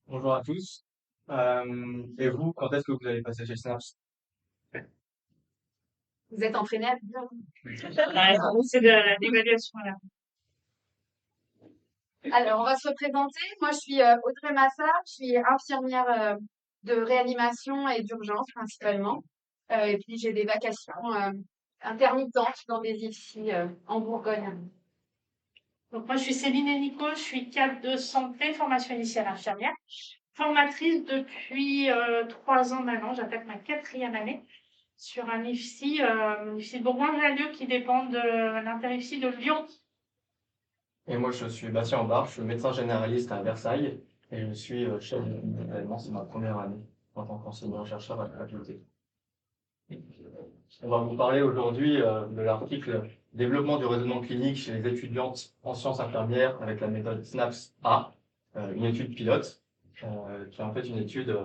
Bonjour à tous. Et vous, quand est-ce que vous allez passer chez Snaps? Vous êtes entraîné à dire. Ouais, c'est de l'évaluation là. Alors, on va se représenter. Moi, je suis Audrey Massard. Je suis infirmière de réanimation et d'urgence principalement. Et puis, j'ai des vacations intermittentes dans des IFSI en Bourgogne. Donc moi je suis Céline Nico, je suis cadre de santé, formation initiale infirmière, formatrice depuis 3 ans maintenant, j'attaque ma 4e année sur un IFSI, IFSI de Bourgoin-Jallieu qui dépend de l'inter-IFSI de Lyon. Et moi, je suis Bastien Aubard, je suis médecin généraliste à Versailles et je suis chef d'événement, c'est ma première année en tant qu'enseignant-chercheur à la faculté. On va vous parler aujourd'hui de l'article Développement du raisonnement clinique chez les étudiantes en sciences infirmières avec la méthode SNAPS A, une étude pilote, qui est en fait une étude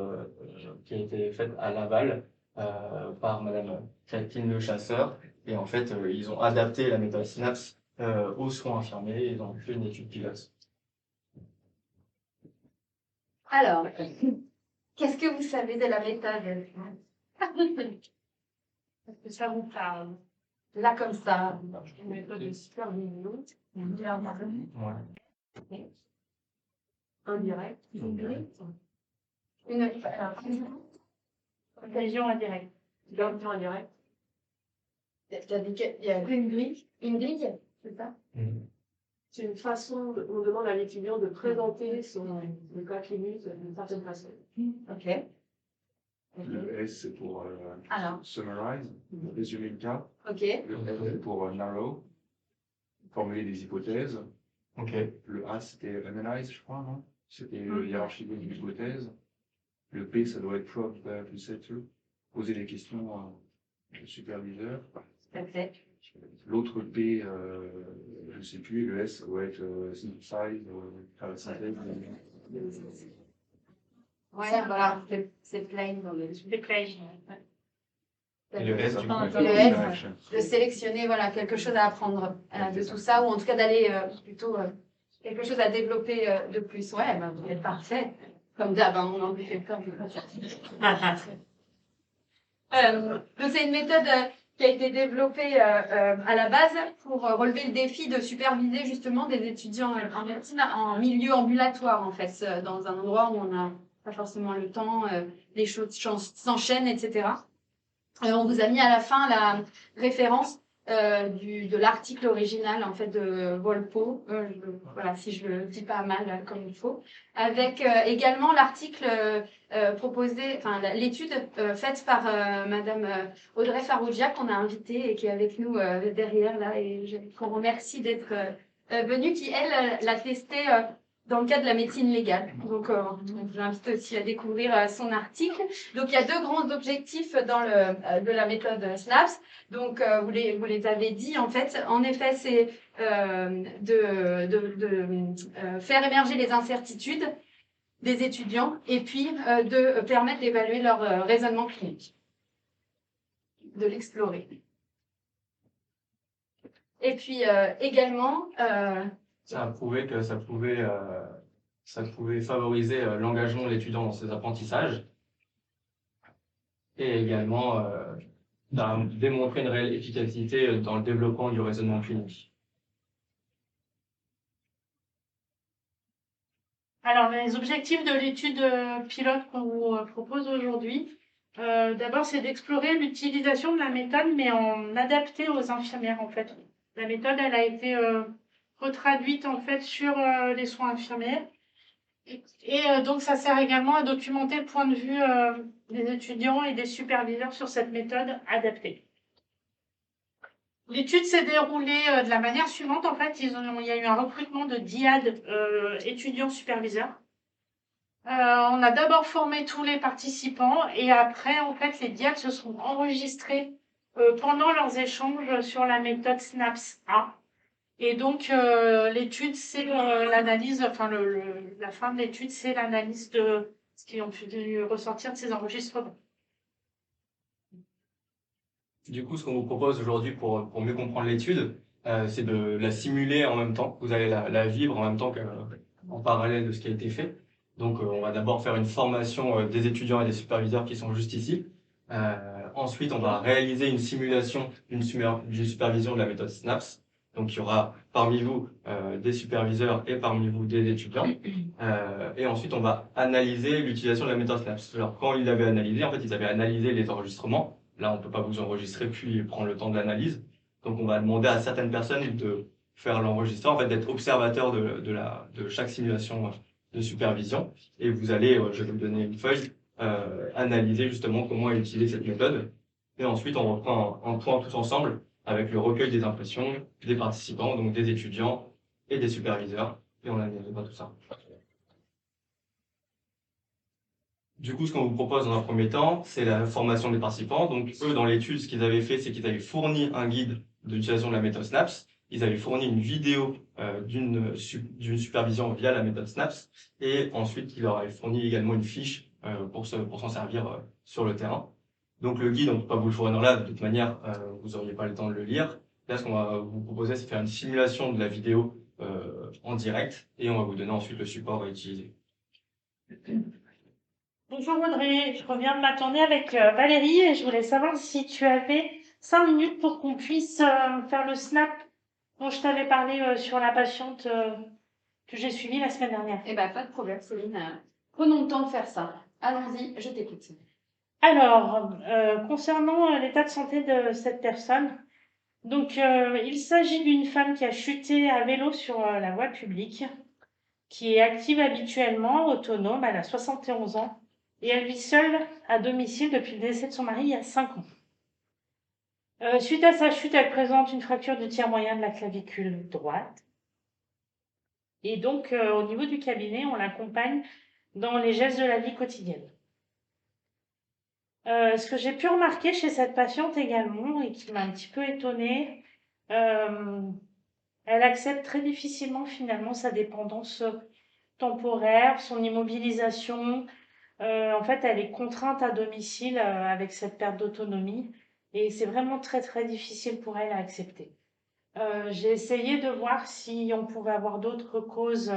qui a été faite à Laval par Madame Catherine Le Chasseur. Et en fait, ils ont adapté la méthode SNAPS aux soins infirmiers et ils ont fait une étude pilote. Alors, qu'est-ce que vous savez de la méthode? Est-ce que ça vous parle? Là, comme ça. Une méthode de supervision. Ouais. Indirect. Lésion indirecte. Supervision indirecte. T'as dit qu'il y a une grille? Une grille, c'est ça? C'est une façon, on demande à l'étudiant de présenter le cas clinique d'une certaine façon. Ok. Le S, c'est pour Alors. summarize, résumer le cas. Ok. Le L, c'est pour narrow, formuler des hypothèses. Ok. Le A, c'était analyze, je crois, non? C'était hiérarchiser une hypothèse. Le P, ça doit être prove to settle, poser des questions au superviseur. Parfait. L'autre P, je ne sais plus. Le S, ça doit être synthesize, faire la synthèse. Ouais, voilà, c'est plain dans le. Des plages. Et le S, du coup, Le S, de sélectionner voilà, quelque chose à apprendre de tout ça, ou en tout cas d'aller plutôt quelque chose à développer de plus. Ouais, ben, vous êtes parfait. Comme d'hab, hein, on en fait plein. Donc c'est une méthode qui a été développée à la base pour relever le défi de superviser justement des étudiants en médecine en milieu ambulatoire, en fait, dans un endroit où on n'a pas forcément le temps, les choses s'enchaînent, etc. On vous a mis à la fin la référence de l'article original en fait de Volpo, voilà si je le dis pas mal comme il faut, avec également l'article proposé, enfin l'étude faite par Madame Audrey Farougia qu'on a invitée et qui est avec nous derrière là et qu'on remercie d'être venue, qui elle l'a testée dans le cadre de la médecine légale. Donc, je vous invite aussi à découvrir son article. Donc, il y a deux grands objectifs de la méthode SNAPS. Donc, vous les avez dit, en fait. En effet, c'est de faire émerger les incertitudes des étudiants et puis de permettre d'évaluer leur raisonnement clinique, de l'explorer. Et puis, également... ça a prouvé que ça pouvait favoriser l'engagement de l'étudiant dans ses apprentissages et également démontrer une réelle efficacité dans le développement du raisonnement clinique. Alors, les objectifs de l'étude pilote qu'on vous propose aujourd'hui, d'abord, c'est d'explorer l'utilisation de la méthode, mais en adapté aux infirmières, en fait. La méthode, elle a été retraduite, en fait, sur les soins infirmiers. Et donc, ça sert également à documenter le point de vue des étudiants et des superviseurs sur cette méthode adaptée. L'étude s'est déroulée de la manière suivante. En fait, il y a eu un recrutement de DIAD étudiants superviseurs. On a d'abord formé tous les participants et après, en fait, les DIAD se sont enregistrés pendant leurs échanges sur la méthode SNAPS A. Et donc, l'étude, c'est l'analyse, enfin, la fin de l'étude, c'est l'analyse de ce qui ont pu ressortir de ces enregistrements. Du coup, ce qu'on vous propose aujourd'hui pour mieux comprendre l'étude, c'est de la simuler en même temps. Vous allez la vivre en même temps qu'en parallèle de ce qui a été fait. Donc, on va d'abord faire une formation des étudiants et des superviseurs qui sont juste ici. Ensuite, on va réaliser une simulation d'une supervision de la méthode SNAPS. Donc, il y aura parmi vous des superviseurs et parmi vous des étudiants. Et ensuite, on va analyser l'utilisation de la méthode SNAPS. Alors, quand ils l'avaient analysé, en fait, ils avaient analysé les enregistrements. Là, on ne peut pas vous enregistrer puis prendre le temps de l'analyse. Donc, on va demander à certaines personnes de faire l'enregistrement, en fait, d'être observateur de chaque simulation de supervision. Et vous allez, je vais vous donner une feuille, analyser justement comment utiliser cette méthode. Et ensuite, on reprend un point tous ensemble avec le recueil des impressions des participants, donc des étudiants et des superviseurs. Et on analysera tout ça. Du coup, ce qu'on vous propose dans un premier temps, c'est la formation des participants. Donc, eux, dans l'étude, ce qu'ils avaient fait, c'est qu'ils avaient fourni un guide d'utilisation de la méthode SNAPS. Ils avaient fourni une vidéo d'une supervision via la méthode SNAPS. Et ensuite, ils leur avaient fourni également une fiche pour s'en servir sur le terrain. Donc, le guide, on ne peut pas vous le fournir là. De toute manière, vous n'auriez pas le temps de le lire. Là, ce qu'on va vous proposer, c'est de faire une simulation de la vidéo en direct. Et on va vous donner ensuite le support à utiliser. Bonjour Audrey, je reviens de ma tournée avec Valérie et je voulais savoir si tu avais 5 minutes pour qu'on puisse faire le snap dont je t'avais parlé sur la patiente que j'ai suivie la semaine dernière. Eh ben, pas de problème, Céline. Prenons le temps de faire ça. Allons-y, je t'écoute. Alors, concernant l'état de santé de cette personne, donc il s'agit d'une femme qui a chuté à vélo sur la voie publique, qui est active habituellement, autonome, elle a 71 ans. Et elle vit seule à domicile depuis le décès de son mari il y a 5 ans. Suite à sa chute, elle présente une fracture du tiers moyen de la clavicule droite. Et donc, au niveau du cabinet, on l'accompagne dans les gestes de la vie quotidienne. Ce que j'ai pu remarquer chez cette patiente également, et qui m'a un petit peu étonnée, elle accepte très difficilement finalement sa dépendance temporaire, son immobilisation. En fait, elle est contrainte à domicile avec cette perte d'autonomie et c'est vraiment très très difficile pour elle à accepter. J'ai essayé de voir si on pouvait avoir d'autres causes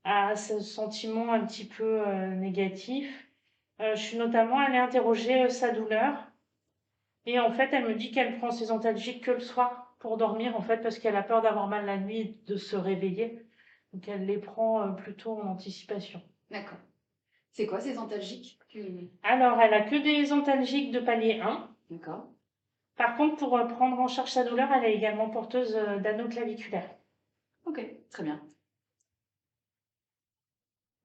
à ce sentiment un petit peu négatif. Je suis notamment allée interroger sa douleur et en fait, elle me dit qu'elle prend ses antalgiques que le soir pour dormir en fait parce qu'elle a peur d'avoir mal la nuit et de se réveiller. Donc elle les prend plutôt en anticipation. D'accord. C'est quoi ces antalgiques? Alors, elle a que des antalgiques de palier 1. D'accord. Par contre, pour prendre en charge sa douleur, elle est également porteuse d'anneaux claviculaires. Ok, très bien.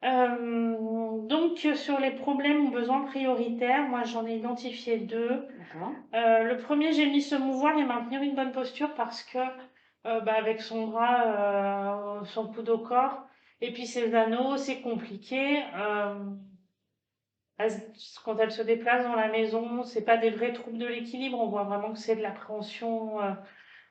Donc, sur les problèmes ou besoins prioritaires, moi j'en ai identifié 2. D'accord. Le premier, j'ai mis se mouvoir et maintenir une bonne posture parce que, avec son bras, son coude au corps, et puis ses anneaux, c'est compliqué. Quand elle se déplace dans la maison, c'est pas des vrais troubles de l'équilibre, on voit vraiment que c'est de l'appréhension.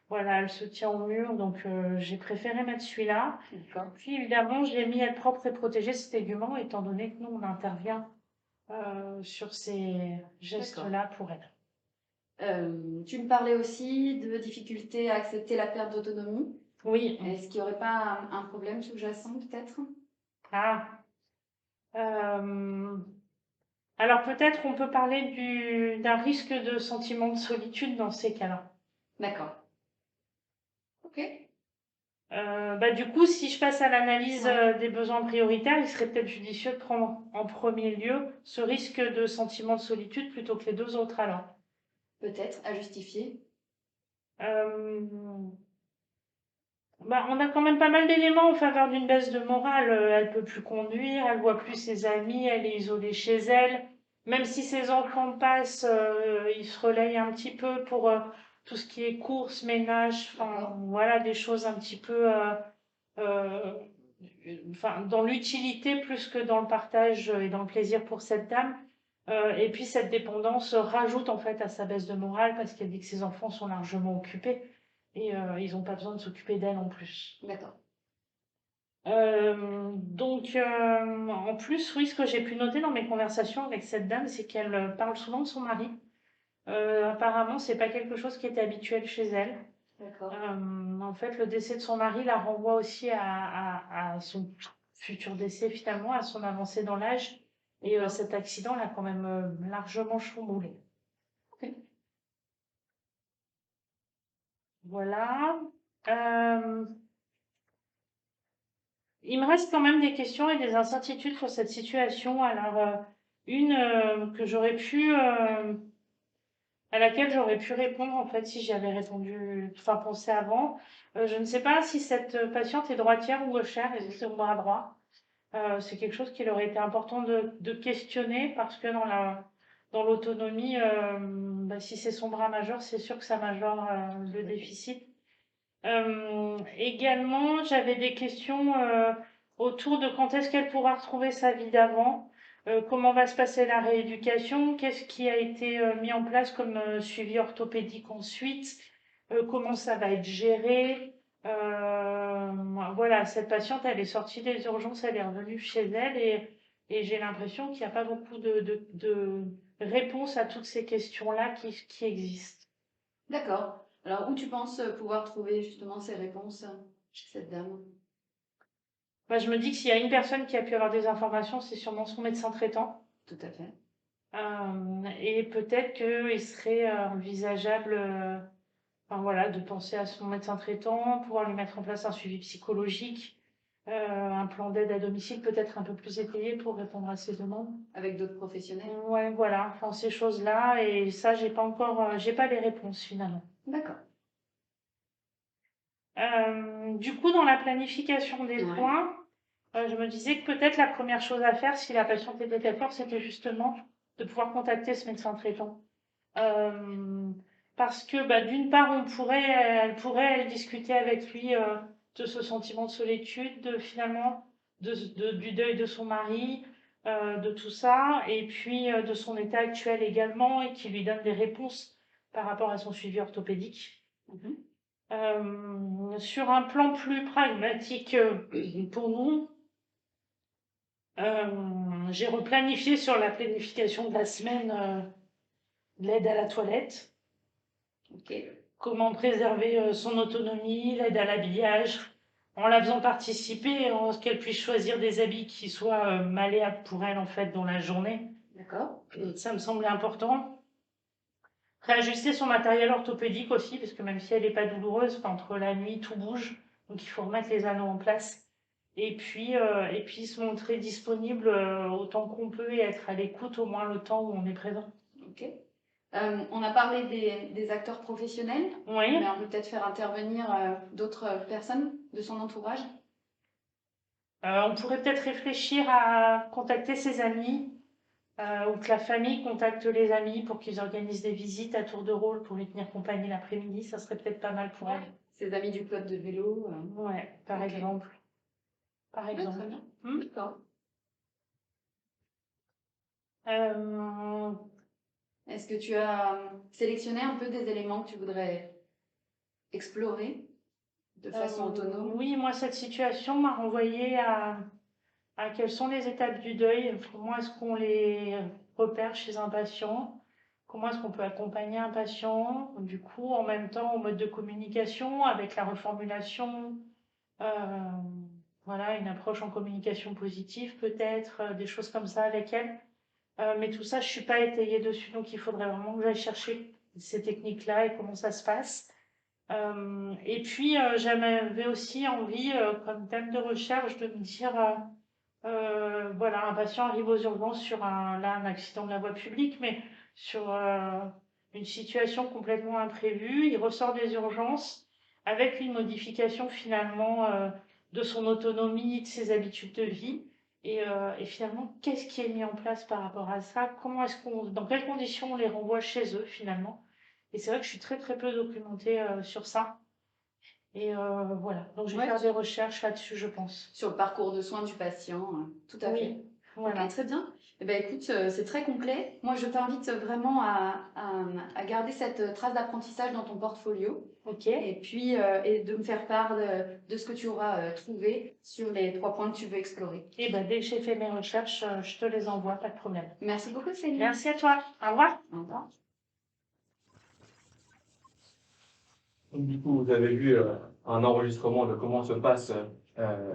Voilà, elle se tient au mur, donc j'ai préféré mettre celui-là. D'accord. Puis évidemment, j'ai mis être propre et protéger cet tégument, étant donné que nous, on intervient sur ces gestes-là pour elle. Tu me parlais aussi de difficultés à accepter la perte d'autonomie. Oui. Est-ce qu'il n'y aurait pas un problème sous-jacent peut-être? Ah. Alors peut-être on peut parler d'un risque de sentiment de solitude dans ces cas-là. D'accord. Ok. Du coup, si je passe à l'analyse des besoins prioritaires, il serait peut-être judicieux de prendre en premier lieu ce risque de sentiment de solitude plutôt que les 2 autres alors. Peut-être à justifier. On a quand même pas mal d'éléments en faveur d'une baisse de morale. Elle peut plus conduire, elle voit plus ses amis, elle est isolée chez elle. Même si ses enfants passent, ils se relayent un petit peu pour tout ce qui est courses, ménage, enfin voilà, des choses un petit peu dans l'utilité plus que dans le partage et dans le plaisir pour cette dame. Et puis cette dépendance rajoute en fait à sa baisse de morale parce qu'elle dit que ses enfants sont largement occupés et ils n'ont pas besoin de s'occuper d'elle en plus. D'accord. En plus, oui, ce que j'ai pu noter dans mes conversations avec cette dame, c'est qu'elle parle souvent de son mari. Apparemment, c'est pas quelque chose qui était habituel chez elle. D'accord. En fait, le décès de son mari la renvoie aussi à son futur décès finalement à son avancée dans l'âge. Et cet accident l'a quand même largement chamboulé. Ok. Voilà. Il me reste quand même des questions et des incertitudes sur cette situation. Alors, une que j'aurais pu, à laquelle j'aurais pu répondre en fait si j'y avais répondu, enfin pensé avant. Je ne sais pas si cette patiente est droitière ou gauchère et c'est son bras droit. C'est quelque chose qu'il aurait été important de questionner parce que dans l'autonomie, si c'est son bras majeur, c'est sûr que ça majore le déficit. Également, j'avais des questions autour de quand est-ce qu'elle pourra retrouver sa vie d'avant, comment va se passer la rééducation, qu'est-ce qui a été mis en place comme suivi orthopédique ensuite, comment ça va être géré. Voilà, cette patiente, elle est sortie des urgences, elle est revenue chez elle et j'ai l'impression qu'il n'y a pas beaucoup de réponses à toutes ces questions-là qui existent. D'accord. Alors, où tu penses pouvoir trouver justement ces réponses chez cette dame? Bah, je me dis que s'il y a une personne qui a pu avoir des informations, c'est sûrement son médecin traitant. Tout à fait. Et peut-être qu'il serait envisageable enfin, voilà, de penser à son médecin traitant, pouvoir lui mettre en place un suivi psychologique, un plan d'aide à domicile peut-être un peu plus étayé pour répondre à ses demandes. Avec d'autres professionnels? Ouais, voilà, enfin, ces choses-là. Et ça, j'ai pas les réponses finalement. D'accord. Du coup, dans la planification des Ouais. points, je me disais que peut-être la première chose à faire, si la patiente était d'accord, c'était justement de pouvoir contacter ce médecin traitant. Parce que d'une part, elle pourrait discuter avec lui de ce sentiment de solitude, finalement, du deuil de son mari, de tout ça, et puis de son état actuel également, et qui lui donne des réponses par rapport à son suivi orthopédique. Mhm. Sur un plan plus pragmatique pour nous, j'ai replanifié sur la planification de la semaine l'aide à la toilette, Ok. comment préserver son autonomie, l'aide à l'habillage, en la faisant participer, en ce qu'elle puisse choisir des habits qui soient malléables pour elle en fait dans la journée. D'accord. Ça me semblait important. Réajuster son matériel orthopédique aussi, parce que même si elle n'est pas douloureuse, entre la nuit, tout bouge. Donc il faut remettre les anneaux en place. Et puis se montrer disponible autant qu'on peut et être à l'écoute au moins le temps où on est présent. Ok. On a parlé des acteurs professionnels, Oui. mais on peut peut-être faire intervenir d'autres personnes de son entourage. On pourrait peut-être réfléchir à contacter ses amis ou que la famille contacte les amis pour qu'ils organisent des visites à tour de rôle pour lui tenir compagnie l'après-midi. Ça serait peut-être pas mal pour elle. Ses amis du club de vélo. Ouais, par Ok. exemple. Par Ouais, exemple. très bien. Hmm. D'accord. Est-ce que tu as sélectionné un peu des éléments que tu voudrais explorer de façon autonome? Oui, moi, cette situation m'a renvoyé à quelles sont les étapes du deuil, comment est-ce qu'on les repère chez un patient, comment est-ce qu'on peut accompagner un patient, du coup, en même temps, au mode de communication, avec la reformulation, voilà, une approche en communication positive peut-être, des choses comme ça avec elle. Mais tout ça, je suis pas étayée dessus, donc il faudrait vraiment que j'aille chercher ces techniques-là et comment ça se passe. Et puis, j'avais aussi envie, comme thème de recherche, de me dire, voilà, un patient arrive aux urgences sur un accident de la voie publique, mais sur une situation complètement imprévue. Il ressort des urgences avec une modification finalement de son autonomie, de ses habitudes de vie. Et finalement, qu'est-ce qui est mis en place par rapport à ça? Dans quelles conditions on les renvoie chez eux finalement? Et c'est vrai que je suis très très peu documentée sur ça. Et voilà, donc je vais Ouais, faire des recherches là-dessus, je pense. sur le parcours de soins du patient, tout à Oui, fait. voilà. Ok, très bien. Eh ben, écoute, c'est très complet. Moi, je t'invite vraiment à garder cette trace d'apprentissage dans ton portfolio Ok. et puis et de me faire part de ce que tu auras trouvé sur les 3 points que tu veux explorer. Et ben, dès que j'ai fait mes recherches, je te les envoie, pas de problème. Merci beaucoup, Céline. Merci à toi. Au revoir. Au revoir. Donc, du coup, vous avez vu un enregistrement de comment se passe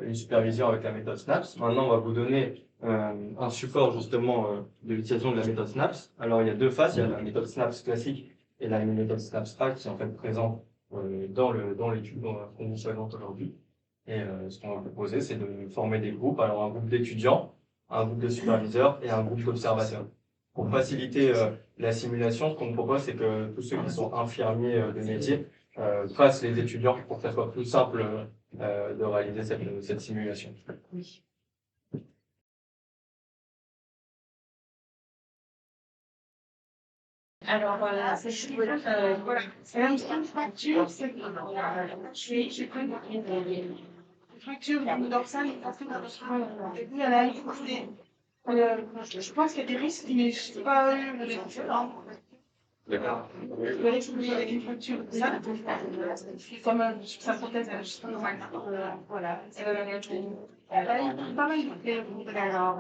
une supervision avec la méthode SNAPS. Maintenant, on va vous donner un support justement de l'utilisation de la méthode SNAPS. Alors, il y a deux phases. Il y a la méthode SNAPS classique et la méthode SNAPS Hack qui est en fait présente dans l'étude qu'on vous présente aujourd'hui. Et ce qu'on va vous proposer, c'est de former des groupes. Alors, un groupe d'étudiants, un groupe de superviseurs et un groupe d'observateurs. Pour faciliter la simulation, ce qu'on vous propose, c'est que tous ceux qui sont infirmiers de métier fassent les étudiants pour que ça soit plus simple de réaliser cette simulation. Oui. Alors, voilà. C'est une fracture, c'est que j'ai pris une fracture du dorsal et passé dans le chemin. Et puis, elle a existé. Je pense qu'il y a des risques, mais je n'ai pas eu le différent. D'accord. Je vais l'expliquer avec une fracture de ça. Comme ça prothèse, je sais pas comment. Voilà. Elle a eu pas mal de plaies. Alors,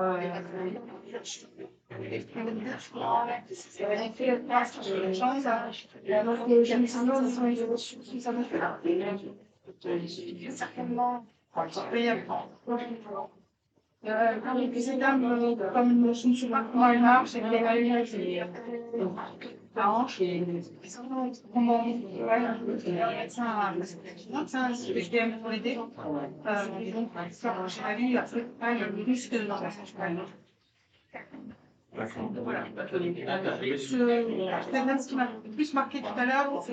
certainement, ces dames, comme je ne sais pas comment elle marche, et qu'elle a eu la hanche, comment c'est un SPGM pour l'aider. Donc, j'ai vu après le risque de voilà. Ce qui m'a le plus marqué tout à l'heure,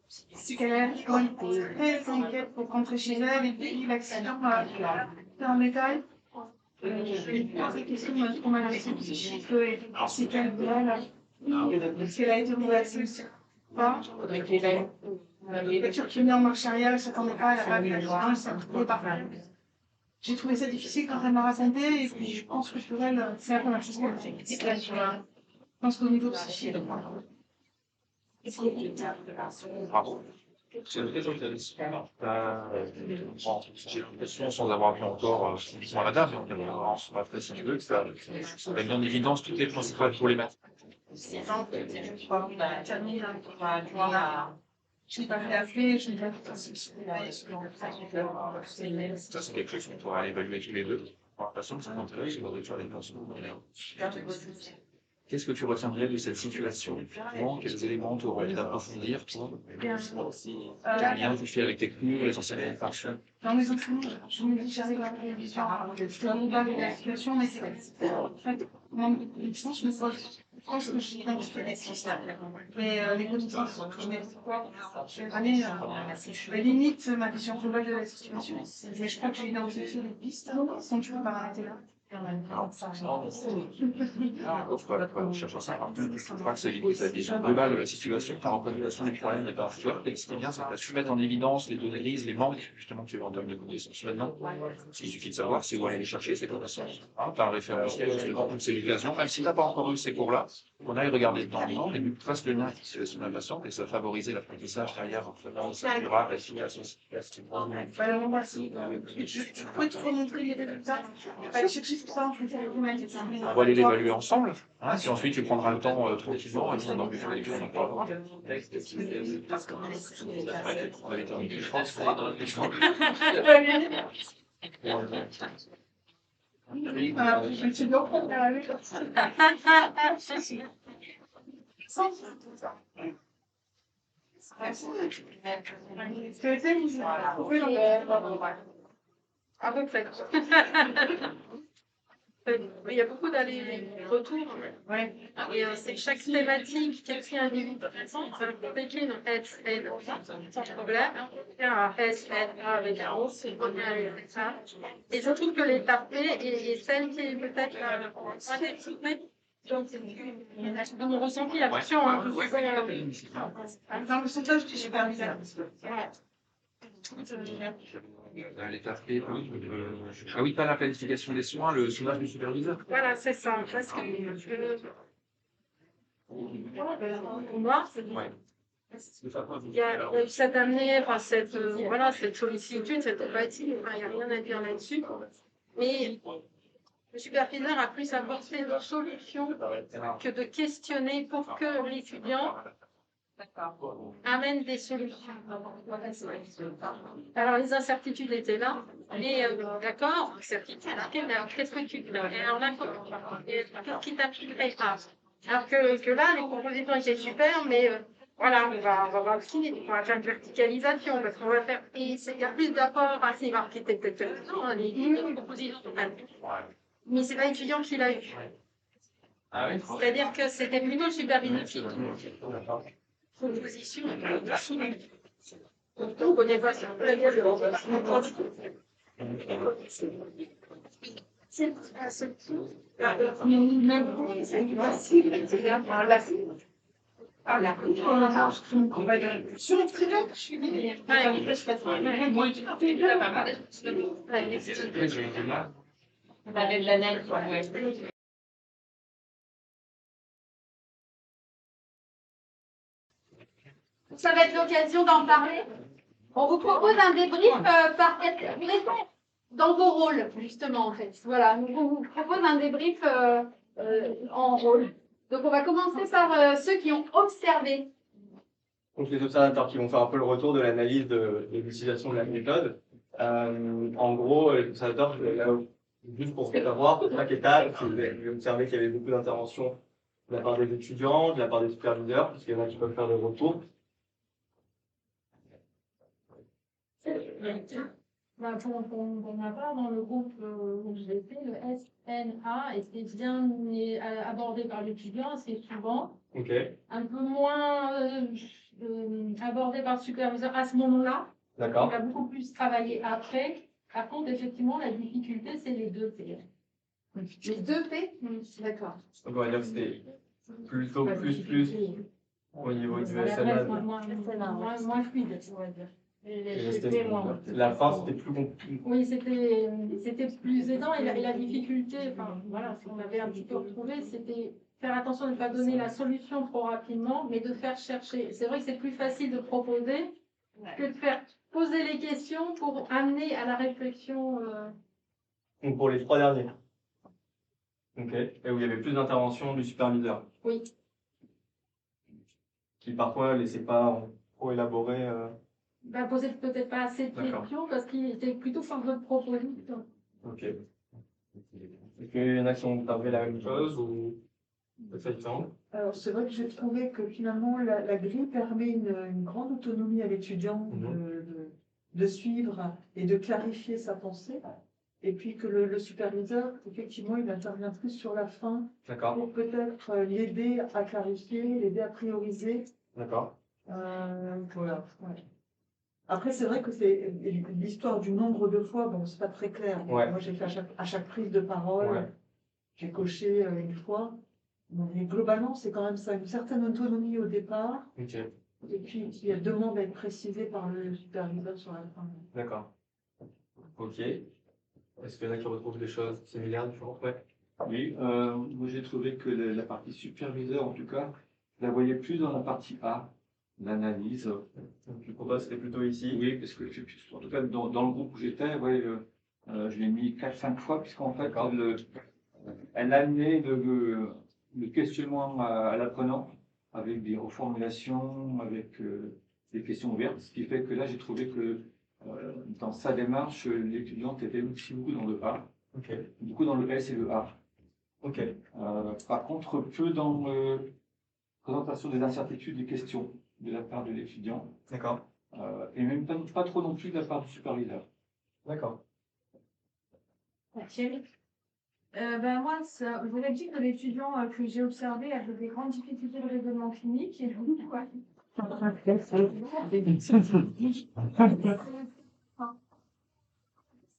c'est qu'elle a quand même très inquiète pour rentrer chez elle et puis l'accident en détail. Je lui pose des questions de traumatisme psychique et c'est qu'elle est-ce qu'elle a été relâchée ou pas. Les voitures qui venaient en marche arrière, elle ne s'attendait pas, elle a pas vu l'accident, elle s'est retrouvée par là. J'ai trouvé ça difficile quand elle m'a raconté, et puis je pense que pour elle, c'est la première chose qu'elle fait. Je pense qu'au niveau psychique. Bravo. C'est très intéressant. J'ai l'impression, sans avoir vu encore physiquement la dame, mais on se va après si tu veux, que ça met bien en évidence toutes les principales problématiques. Je n'ai pas fait l'appeler, je n'ai pas fait Ça, c'est quelque chose qu'on pourra évaluer tous les deux. De toute façon, ça m'intéresse, je voudrais faire les personnes. Qu'est-ce que tu retiendrais de cette situation? Quels éléments tu aurais envie d'approfondir, toi? Quel lien tu fais avec tes cours, les enseignants? Dans les enseignements, je me dis que j'arrive à avoir une vision globale de la situation, mais c'est en fait, je pense que je me pose. Je pense que j'ai identifié des pistes. Mais les connaissances que je n'ai pas, limite ma vision globale de la situation. Mais je crois que j'ai identifié des pistes, donc je peux m'arrêter là. Je crois que c'est la vision globale de la situation, la représentation des problèmes n'est pas forte. Et ce qui est bien, c'est que tu as su mettre en évidence les données grises, les manques, justement, que tu as en termes de connaissances. Maintenant, il suffit de savoir c'est où aller les chercher, ces connaissances. Tu as un référentiel, justement, donc c'est l'occasion, même si tu n'as pas encore eu ces cours-là, on aille regarder dedans, et tu fasses le lien avec la situation de la patiente, et ça favorise l'apprentissage derrière, en fait, ça durera, efficace aussi. Je pourrais te remontrer les résultats. On va aller l'évaluer ensemble, hein, si ensuite tu prendras le temps tranquillement, et on en plus avec on en parlera. On avait terminé, je pense. À peu près. Il y a beaucoup d'allers-retours. Ouais. Et c'est chaque thématique qui est pris un niveau intéressant. On décline S, N, sans problème. S, N, A avec un O, c'est revient avec ça. Et je trouve que l'étape P est celle qui est peut-être moins développée. Donc, dans mon ressenti, attention, hein, dans le sondage du superviseur. L'étape P, ah oui, pas la planification des soins, le sondage du superviseur. Voilà, c'est ça. Parce que pour moi, il y a cette année, enfin, cette sollicitude, cette empathie, enfin, il n'y a rien à dire là-dessus. Mais le superviseur a plus apporté de solutions que de questionner pour que l'étudiant D'accord. Amène des solutions. Alors, les incertitudes étaient là. Et d'accord, incertitude, qu'est-ce que tu fais? Et alors là, qu'est-ce qui t'a pris alors que là, les propositions étaient super, mais voilà, on va voir le ciné, on va faire une verticalisation, parce qu'on va faire. Et il y a plus d'accords assez marqués, peut-être les propositions. Mais c'est pas l'étudiant qui l'a eu. Ah oui. C'est-à-dire que c'était plutôt supervisé. Proposition. On connaît pas ça. Ça va être l'occasion d'en parler. On vous propose un débrief par catégorie dans vos rôles, justement, en fait. Voilà, on vous propose un débrief en rôle. Donc, on va commencer par ceux qui ont observé. Donc les observateurs qui vont faire un peu le retour de l'analyse de l'utilisation de la méthode. En gros, les observateurs, juste pour savoir, chaque étape, vous avez observé qu'il y avait beaucoup d'interventions de la part des étudiants, de la part des superviseurs, parce qu'il y en a qui peuvent faire des retours. Pour ma part, dans le groupe où j'ai fait, le SNA était bien abordé par l'étudiant assez souvent. Ok, Un peu moins abordé par le superviseur à ce moment-là. d'accord. Il a beaucoup plus travaillé après. Par contre, effectivement, la difficulté, c'est les 2 P. Les 2 P. D'accord. Donc on va dire que c'était plutôt plus au niveau du SNA. Moins fluide, on va dire. La fin, c'était plus compliqué. Oui, c'était plus aidant et la difficulté, enfin voilà, ce qu'on avait un petit peu retrouvé, c'était faire attention de ne pas donner la solution trop rapidement, mais de faire chercher. C'est vrai que c'est plus facile de proposer que de faire poser les questions pour amener à la réflexion. Donc pour les 3 derniers. Ok, et où il y avait plus d'intervention du superviseur. Oui. Qui parfois ne laissait pas trop élaborer. Poser peut-être pas assez de questions parce qu'il était plutôt force de proposition. Ok. Est-ce qu'il y en a qui ont observé la même chose ou peut-être différent? Alors, c'est vrai que j'ai trouvé que finalement, la grille permet une grande autonomie à l'étudiant de suivre et de clarifier sa pensée. Et puis que le superviseur, effectivement, il intervient plus sur la fin pour peut-être l'aider à clarifier, l'aider à prioriser. D'accord. Voilà. Ouais. Après, c'est vrai que c'est l'histoire du nombre de fois, bon, c'est pas très clair. Ouais. Moi, j'ai fait à chaque prise de parole, j'ai coché une fois. Mais globalement, c'est quand même ça, une certaine autonomie au départ. Ok. Et puis, qui demande à être précisée par le superviseur sur la fin. D'accord. Ok. Est-ce qu'il y en a qui retrouvent des choses similaires, différentes? Ouais. Oui, moi j'ai trouvé que la partie superviseur, en tout cas, je la voyais plus dans la partie A, l'analyse. Donc pour toi, c'était plutôt ici? Oui, parce que en tout cas, dans le groupe où j'étais, ouais, je l'ai mis 4-5 fois, puisqu'en fait, elle amenait le questionnement à l'apprenant, avec des reformulations, avec des questions ouvertes, ce qui fait que là, j'ai trouvé que dans sa démarche, l'étudiante était aussi beaucoup dans le A, beaucoup dans le S et le A. Ok. Par contre, peu dans la présentation des incertitudes des questions de la part de l'étudiant. D'accord. Et même pas trop non plus de la part du superviseur. D'accord. Thierry. Moi, je voulais dire que l'étudiant que j'ai observé avait des grandes difficultés de raisonnement clinique. Et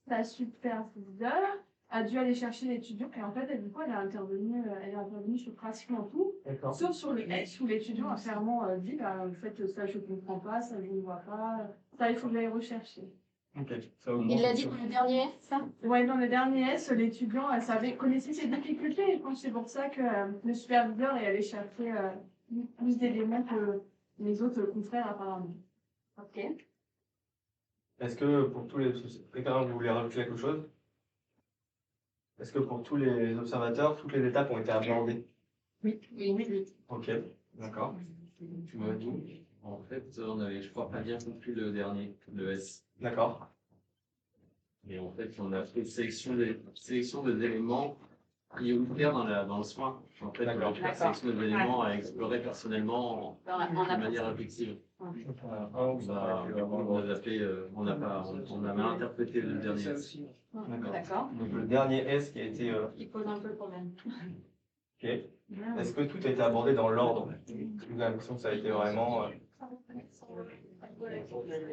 la superviseur a dû aller chercher l'étudiant et en fait, du coup, elle est intervenue sur pratiquement tout, sauf sur le S où l'étudiant a clairement dit en fait, ça je ne comprends pas, ça je ne vois pas, ça il faut que j'aille rechercher. Ok. Il l'a dit dans le dernier S, ça? Oui, dans le dernier S, l'étudiant connaissait ses difficultés et je pense que c'est pour ça que le superviseur est allé chercher plus d'éléments que les autres confrères apparemment. Ok. Est-ce que pour tous les... Quelqu'un, vous voulez rajouter quelque chose? Est-ce que pour tous les observateurs, toutes les étapes ont été abordées? Oui. Ok, d'accord. En fait, on avait, je crois, pas bien compris le dernier, le S. D'accord. Et en fait, on a fait une sélection des éléments prioritaires dans le soin. En fait, on a fait une sélection des éléments à explorer personnellement de manière objective. On a zappé, on a mal interprété le dernier S. D'accord. Donc le dernier S qui a été... Il pose un peu le problème. Ok. Est-ce que tout a été abordé dans l'ordre? J'ai l'impression que ça a été vraiment...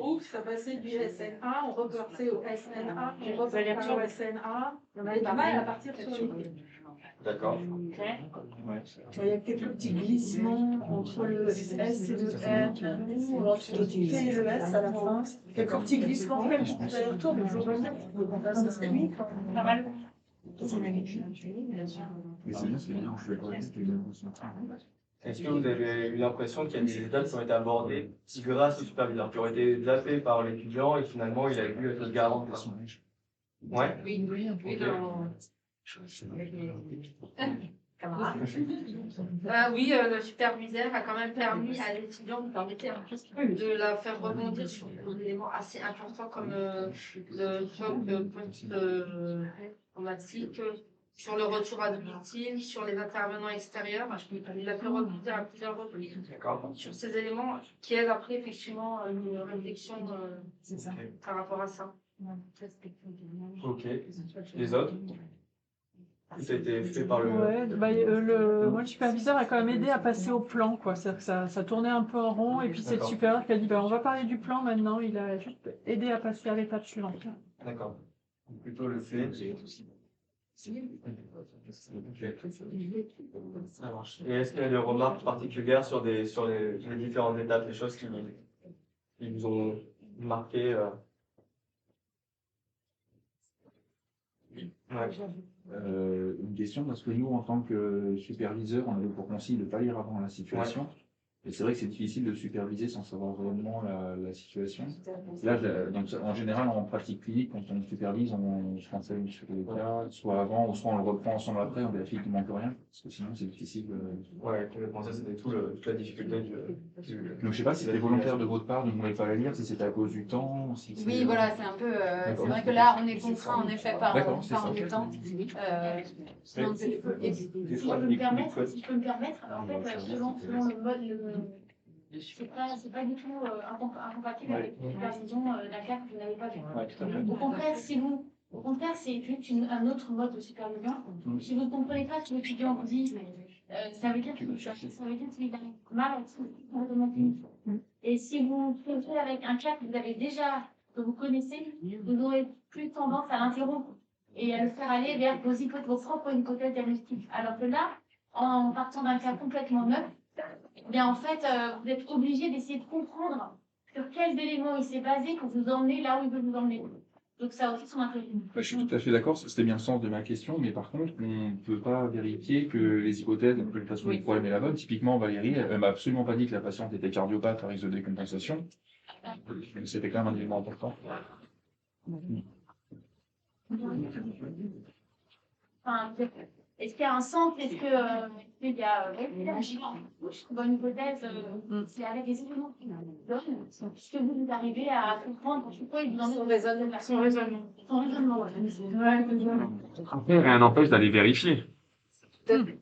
Ouf, ça passait du SNA, on repartait au SNA, on repartait au SNA. On avait pas mal à partir sur les... D'accord. Il y a quelques petits glissements entre le S et le R, ou entre le T et le S à la fin. Quelques petits glissements, même je vous allez retour, mais je vous reviens. Ça serait lui, quoi. Pas mal. Est-ce que vous avez eu l'impression qu'il y a des étapes qui ont été abordées grâce au superviseur, qui ont été zappées par l'étudiant et finalement il a dû être garant de ça? Ouais. Oui, oui, le superviseur a quand même permis à l'étudiant de la faire rebondir sur des éléments assez importants comme le choc post-traumatique, sur le retour à domicile, sur les intervenants extérieurs. Il l'a fait rebondir à plusieurs reprises sur ces éléments qui aident après effectivement une réflexion par rapport à ça. Ok. Les autres? Ça a été fait par le... Ouais, moi, le superviseur a quand même aidé à passer au plan, quoi. C'est-à-dire que ça tournait un peu en rond, et puis c'est le D'accord. supérieur qui a dit, on va parler du plan maintenant. Il a juste aidé à passer à l'étape suivante. D'accord. Plutôt le fait. Ça marche. Et est-ce qu'il y a des remarques particulières sur les différentes étapes, des choses qui vous ont marqué Ouais. Une question, parce que nous, en tant que superviseur, on avait pour conseil de ne pas lire avant la situation. Et c'est vrai que c'est difficile de superviser sans savoir vraiment la situation. Là, donc, en général, en pratique clinique, quand on supervise, on se renseigne sur les cas, soit avant, ou soit on le reprend ensemble après, on vérifie qu'il ne manque rien, parce que sinon c'est difficile. Ouais, complètement. Ça, c'était toute la difficulté du... Donc, je ne sais pas si c'était volontaire de votre part de ne voulez pas la lire, si c'était à cause du temps. Si Oui, voilà, c'est un peu. C'est vrai que là, on est contraint en effet par le temps. Si je peux me permettre, en fait, selon le mode, c'est pas du tout incompatible avec la supervision d'un cas que vous n'avez pas vu. Au contraire, c'est juste un autre mode de supervision. Si vous ne comprenez pas ce que l'étudiant vous dit, ça veut dire qu'il a mal à tout. Et si vous faites avec un cas que vous avez déjà, que vous connaissez, vous n'aurez plus tendance à l'interrompre et à le faire aller vers vos propres hypothèses diagnostiques. Alors que là, en partant d'un cas complètement neuf, eh bien en fait, vous êtes obligé d'essayer de comprendre sur quels éléments il s'est basé pour vous emmener là où il veut vous emmener. Donc ça a aussi son intérêt. Je suis tout à fait d'accord, c'était bien le sens de ma question, mais par contre, on ne peut pas vérifier que les hypothèses, l'interprétation du problème est la bonne. Typiquement, Valérie, elle ne m'a absolument pas dit que la patiente était cardiopathe à risque de décompensation. C'était quand même un élément important. Enfin, est-ce qu'il y a un centre? Est-ce qu'il y a une bonne hypothèse? C'est avec les éléments qui donnent. Est-ce que vous arrivez à comprendre pourquoi ils vous en raisonnement? Son raisonnement. Après, rien n'empêche d'aller vérifier. Mais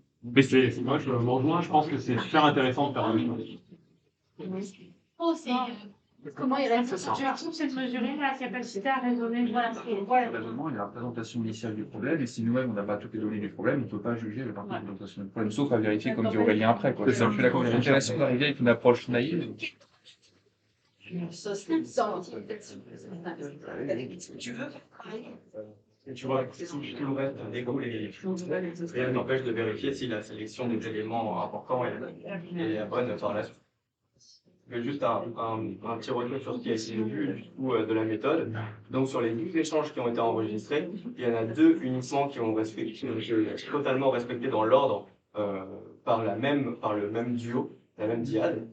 moi, je m'en rejoins, je pense que c'est super intéressant de faire un Comment il reste? L'objectif, c'est de mesurer la capacité à raisonner. Voilà, Le raisonnement et la présentation initiale du problème, et si nous-mêmes on n'a pas toutes les données du problème, on ne peut pas juger la partie de présentation du problème, sauf à vérifier comme dit Aurélien après. Je suis d'accord, il y a l'intéressant d'arriver avec une approche naïve. Et tu vois, si tout le reste découle et rien n'empêche de vérifier si la sélection des éléments importants est la bonne par la suite. Juste un petit retour sur ce qui a été vu du coup, de la méthode. Donc sur les 12 échanges qui ont été enregistrés, il y en a 2 uniquement qui ont totalement respecté dans l'ordre par le même duo, la même diade.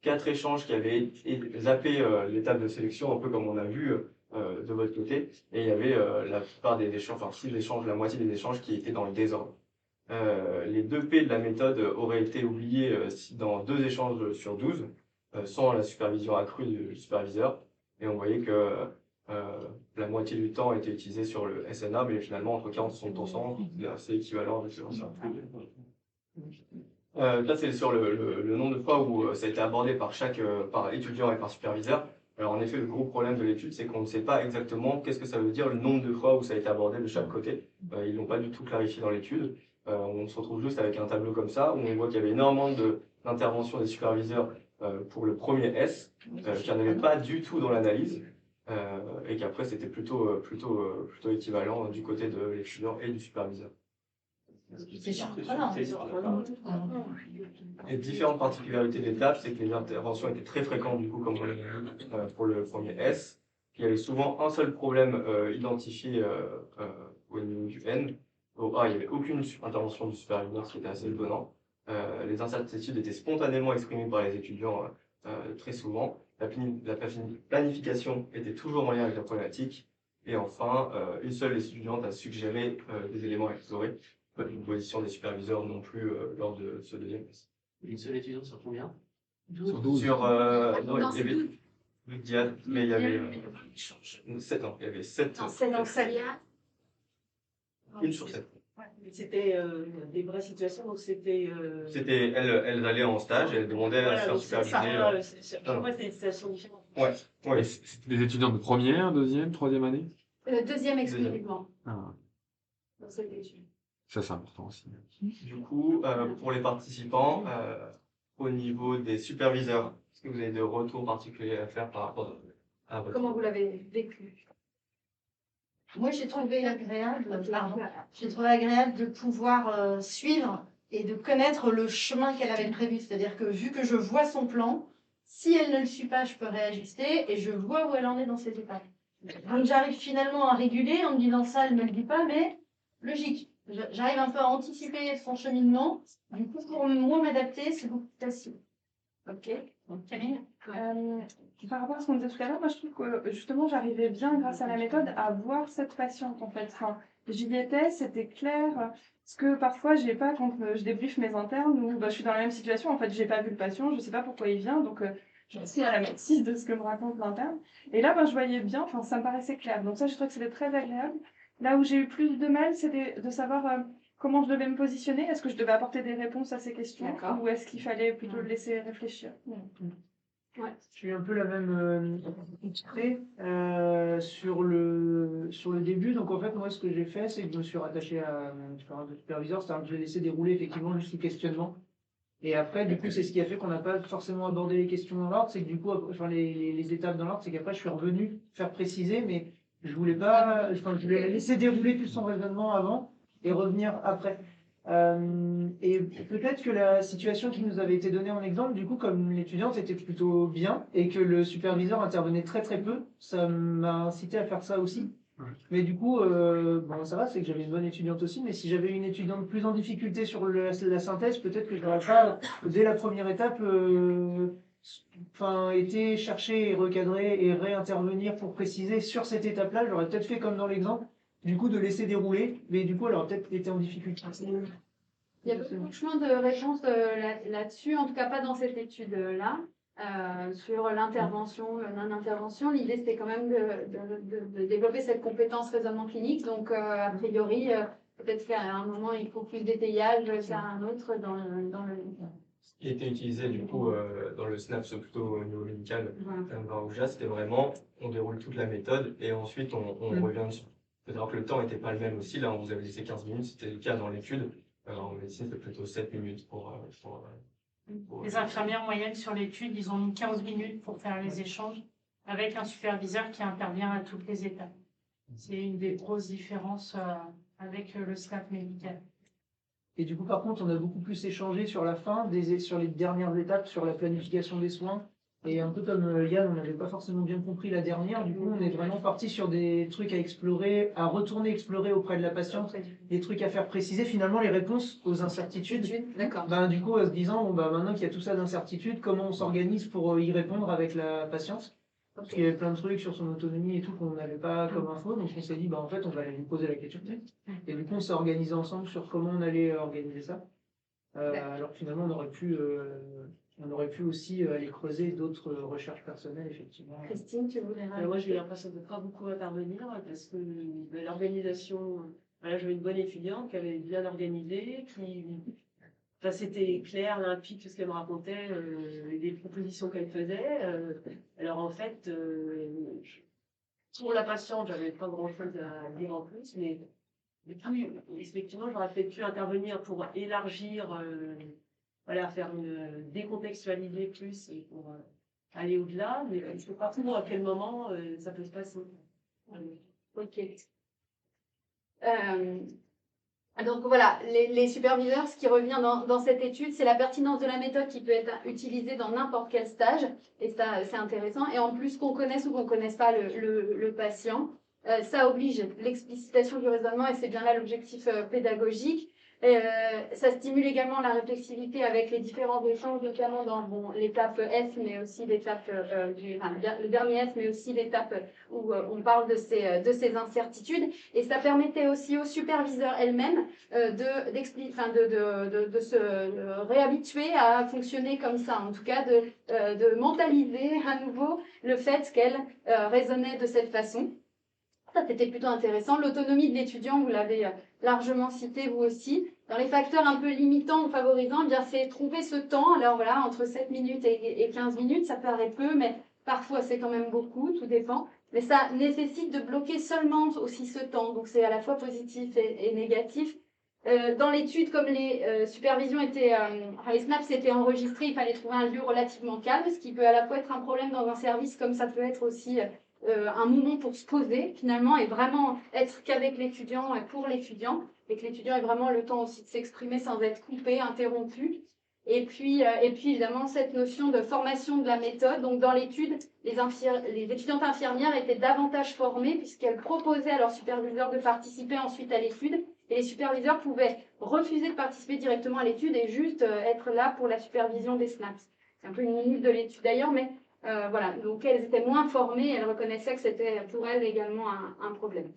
4 échanges qui avaient zappé l'étape de sélection, un peu comme on a vu de votre côté. Et il y avait la plupart des échanges, enfin 6 échanges, la moitié des échanges qui étaient dans le désordre. les 2 P de la méthode auraient été oubliés dans 2 échanges sur 12, sans la supervision accrue du superviseur. Et on voyait que la moitié du temps était utilisé sur le SNA, mais finalement entre 40 et 60%, c'est assez équivalent avec le SNA. Là, c'est sur le nombre de fois où ça a été abordé par étudiant et par superviseur. Alors, en effet, le gros problème de l'étude, c'est qu'on ne sait pas exactement qu'est-ce que ça veut dire le nombre de fois où ça a été abordé de chaque côté. Ils l'ont pas du tout clarifié dans l'étude. On se retrouve juste avec un tableau comme ça, où on voit qu'il y avait énormément d'interventions des superviseurs pour le premier S, qu'il n'y en avait pas du tout dans l'analyse, et qu'après, c'était plutôt équivalent du côté de l'étudiant et du superviseur. C'est surprenant. Les différentes particularités des tables, c'est que les interventions étaient très fréquentes, du coup, comme pour le premier S. Il y avait souvent un seul problème identifié au niveau du N. Au A, il n'y avait aucune intervention du superviseur, ce qui était assez étonnant. Les incertitudes étaient spontanément exprimées par les étudiants très souvent. La planification était toujours en lien avec la problématique. Et enfin, une seule étudiante a suggéré des éléments à explorer. Pas une position des superviseurs non plus lors de ce deuxième test. Une seule étudiante sur combien? Sur 12. Non, il y avait 12 diades, mais il y avait 7 ans. Il y avait 7. Non, c'est dans celle-là. Une sur 7. C'était des vraies situations, donc c'était. C'était, elles allaient en stage et elles demandaient à se faire superviser. Je vois, c'est des situations différentes. Ouais. C'était des étudiants de première, deuxième, troisième année? Deuxième exclusivement. Ah, Dans cette étude. ça c'est important aussi. Du coup, pour les participants, au niveau des superviseurs, est-ce que vous avez des retours particuliers à faire par rapport à votre... Comment vous l'avez vécu? Moi, j'ai trouvé agréable de pouvoir suivre et de connaître le chemin qu'elle avait prévu. C'est-à-dire que vu que je vois son plan, si elle ne le suit pas, je peux réajuster et je vois où elle en est dans ses étapes. Donc j'arrive finalement à réguler en me disant ça, elle ne me le dit pas, mais logique. J'arrive un peu à anticiper son cheminement. Du coup, pour moi m'adapter, c'est beaucoup plus facile. Ok. Camille? Par rapport à ce qu'on disait tout à l'heure, moi je trouve que justement j'arrivais bien grâce à la méthode à voir cette patiente en fait. Enfin, j'y étais, c'était clair. Parce que parfois j'ai pas quand je débriefe mes internes ou je suis dans la même situation, en fait j'ai pas vu le patient, je sais pas pourquoi il vient, donc je suis à la médecine de ce que me raconte l'interne. Et là je voyais bien, enfin ça me paraissait clair. Donc ça je trouvais que c'était très agréable. Là où j'ai eu plus de mal, c'était de savoir comment je devais me positionner. Est-ce que je devais apporter des réponses à ces questions ou est-ce qu'il fallait plutôt le laisser réfléchir? Ouais. J'ai eu un peu la même trait sur le début. Donc en fait, moi, ce que j'ai fait, c'est que je me suis rattaché à mon superviseur, c'est-à-dire que j'ai laissé dérouler effectivement jusqu'au questionnement. Et après, du coup, c'est ce qui a fait qu'on n'a pas forcément abordé les questions dans l'ordre, c'est que du coup, enfin, les étapes dans l'ordre, c'est qu'après, je suis revenu faire préciser, mais je voulais pas, enfin, je voulais laisser dérouler tout son raisonnement avant et revenir après. Et peut-être que la situation qui nous avait été donnée en exemple, du coup, comme l'étudiante était plutôt bien et que le superviseur intervenait très très peu, ça m'a incité à faire ça aussi. Mais du coup, bon, ça va, c'est que j'avais une bonne étudiante aussi, mais si j'avais une étudiante plus en difficulté sur la synthèse, peut-être que je n'aurais pas, dès la première étape, été chercher et recadrer et réintervenir pour préciser sur cette étape-là. J'aurais peut-être fait comme dans l'exemple, du coup, de laisser dérouler, mais du coup, elle aurait peut-être été en difficulté. Il y a beaucoup de chemins de réponse là-dessus, en tout cas pas dans cette étude-là. Sur l'intervention, la non-intervention, l'idée c'était quand même de développer cette compétence raisonnement clinique. Donc, a priori, peut-être qu'à un moment il faut plus de détaillage qu'à un autre dans le. Ce qui était utilisé du coup dans le SNAPS plutôt au niveau médical, dans Ouija, c'était vraiment on déroule toute la méthode et ensuite on revient dessus. C'est-à-dire que le temps n'était pas le même aussi. Là, on vous avait laissé 15 minutes, c'était le cas dans l'étude. En médecine, c'est plutôt 7 minutes pour les infirmières moyennes sur l'étude, ils ont mis 15 minutes pour faire les échanges avec un superviseur qui intervient à toutes les étapes. C'est une des grosses différences avec le SNAP médical. Et du coup, par contre, on a beaucoup plus échangé sur la fin, sur les dernières étapes, sur la planification des soins. Et un peu comme Yann, on n'avait pas forcément bien compris la dernière. Du coup, on est vraiment parti sur des trucs à explorer, à retourner explorer auprès de la patiente, des trucs à faire préciser, finalement, les réponses aux incertitudes. D'accord. Du coup, en se disant, bon, maintenant qu'il y a tout ça d'incertitude, comment on s'organise pour y répondre avec la patiente. Parce qu'il y avait plein de trucs sur son autonomie et tout qu'on n'avait pas comme info, donc on s'est dit, bah en fait, on va lui poser la question. Et du coup, on s'est organisé ensemble sur comment on allait organiser ça. Alors que finalement, on aurait pu aussi aller creuser d'autres recherches personnelles, effectivement. Christine, tu voulais rajouter? Moi, j'ai eu l'impression de ne pas beaucoup intervenir parce que l'organisation, voilà, j'avais une bonne étudiante qui avait bien organisé, enfin, c'était clair, limpide, tout ce qu'elle me racontait, des propositions qu'elle faisait. Alors en fait, pour la patiente, j'avais pas grand-chose à dire en plus, mais du coup, effectivement, j'aurais peut-être pu intervenir pour élargir, voilà, décontextualiser plus et pour aller au-delà, mais je ne sais pas trop à quel moment ça peut se passer. Ok. Donc voilà, les superviseurs, ce qui revient dans cette étude, c'est la pertinence de la méthode qui peut être utilisée dans n'importe quel stage, et ça c'est intéressant, et en plus qu'on connaisse ou qu'on ne connaisse pas le patient, ça oblige l'explicitation du raisonnement, et c'est bien là l'objectif pédagogique. Ça stimule également la réflexivité avec les différents échanges, notamment dans l'étape S, mais aussi l'étape le dernier S, mais aussi l'étape où on parle de ces incertitudes. Et ça permettait aussi aux superviseurs elles-mêmes de se réhabituer à fonctionner comme ça, en tout cas de mentaliser à nouveau le fait qu'elles raisonnaient de cette façon. Ça, c'était plutôt intéressant. L'autonomie de l'étudiant, vous l'avez largement cité, vous aussi. Dans les facteurs un peu limitants ou favorisants, eh bien, c'est trouver ce temps. Alors voilà, entre 7 minutes et 15 minutes, ça paraît peu, mais parfois c'est quand même beaucoup, tout dépend. Mais ça nécessite de bloquer seulement aussi ce temps. Donc c'est à la fois positif et négatif. Dans l'étude, comme les supervisions étaient, les snaps étaient enregistrés, il fallait trouver un lieu relativement calme, ce qui peut à la fois être un problème dans un service, comme ça peut être aussi un moment pour se poser finalement et vraiment être qu'avec l'étudiant et pour l'étudiant, et que l'étudiant ait vraiment le temps aussi de s'exprimer sans être coupé, interrompu. Et puis évidemment cette notion de formation de la méthode. Donc dans l'étude, les étudiantes infirmières étaient davantage formées puisqu'elles proposaient à leurs superviseurs de participer ensuite à l'étude, et les superviseurs pouvaient refuser de participer directement à l'étude et juste être là pour la supervision des SNAPS. C'est un peu une limite de l'étude d'ailleurs, mais voilà, donc elles étaient moins formées, elles reconnaissaient que c'était pour elles également un problème.